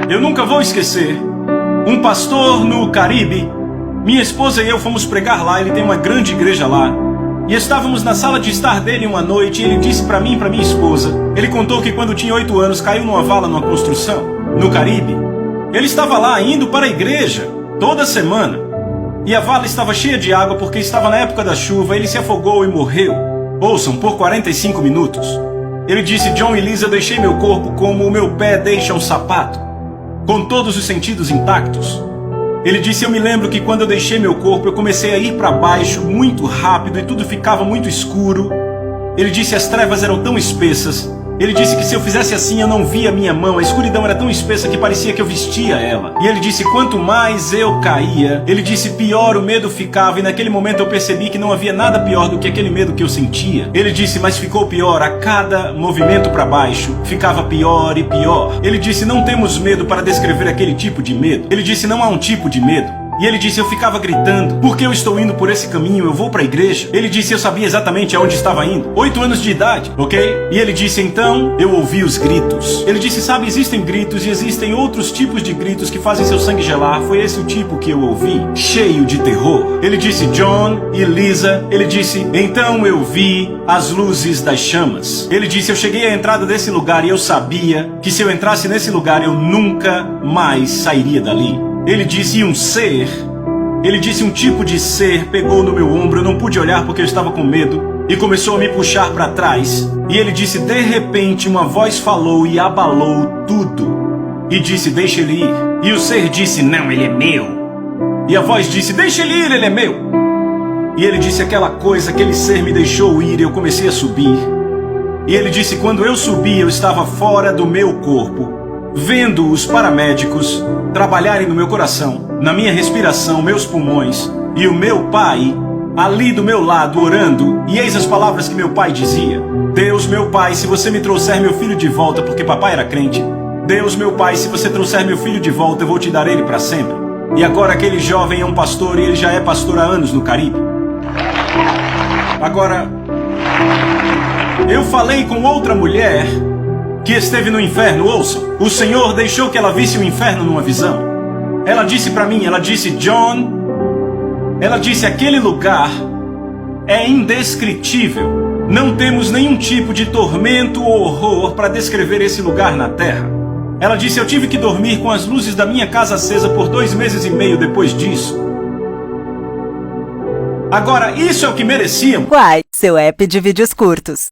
Eu nunca vou esquecer. Um pastor no Caribe, minha esposa e eu fomos pregar lá, ele tem uma grande igreja lá. E estávamos na sala de estar dele uma noite e ele disse para mim e para minha esposa, ele contou que quando tinha 8 anos caiu numa vala numa construção, no Caribe. Ele estava lá indo para a igreja, toda semana. E a vala estava cheia de água porque estava na época da chuva, ele se afogou e morreu. Ouçam, por 45 minutos. Ele disse, John e Lisa, eu deixei meu corpo como o meu pé deixa um sapato, com todos os sentidos intactos. Ele disse, eu me lembro que quando eu deixei meu corpo, eu comecei a ir para baixo muito rápido e tudo ficava muito escuro. Ele disse, as trevas eram tão espessas. Ele disse que se eu fizesse assim, eu não via a minha mão. A escuridão era tão espessa que parecia que eu vestia ela. E ele disse, quanto mais eu caía, ele disse, pior o medo ficava. E naquele momento eu percebi que não havia nada pior do que aquele medo que eu sentia. Ele disse, mas ficou pior. A cada movimento para baixo, ficava pior e pior. Ele disse, não temos medo para descrever aquele tipo de medo. Ele disse, não há um tipo de medo. E ele disse, eu ficava gritando, porque eu estou indo por esse caminho, eu vou para a igreja. Ele disse, eu sabia exatamente aonde estava indo. 8 anos de idade, ok? E ele disse, então, eu ouvi os gritos. Ele disse, sabe, existem gritos e existem outros tipos de gritos que fazem seu sangue gelar. Foi esse o tipo que eu ouvi, cheio de terror. Ele disse, John e Lisa, ele disse, então eu vi as luzes das chamas. Ele disse, eu cheguei à entrada desse lugar e eu sabia que se eu entrasse nesse lugar, eu nunca mais sairia dali. Ele disse, e um ser, ele disse, um tipo de ser pegou no meu ombro, eu não pude olhar porque eu estava com medo, e começou a me puxar para trás. E ele disse, de repente uma voz falou e abalou tudo, e disse, deixa ele ir. E o ser disse, não, ele é meu. E a voz disse, deixa ele ir, ele é meu. E ele disse, aquela coisa, aquele ser me deixou ir, e eu comecei a subir. E ele disse, quando eu subi, eu estava fora do meu corpo, vendo os paramédicos trabalharem no meu coração, na minha respiração, meus pulmões, e o meu pai ali do meu lado orando, e eis as palavras que meu pai dizia, Deus, meu pai, se você me trouxer meu filho de volta, porque papai era crente, Deus, meu pai, se você trouxer meu filho de volta, eu vou te dar ele para sempre. E agora aquele jovem é um pastor e ele já é pastor há anos no Caribe. Agora, eu falei com outra mulher que esteve no inferno, ouçam. O Senhor deixou que ela visse o inferno numa visão. Ela disse para mim, ela disse, John, ela disse, aquele lugar é indescritível. Não temos nenhum tipo de tormento ou horror para descrever esse lugar na terra. Ela disse, eu tive que dormir com as luzes da minha casa acesa por 2 meses e meio depois disso. Agora, isso é o que mereciam. Quai, seu app de vídeos curtos.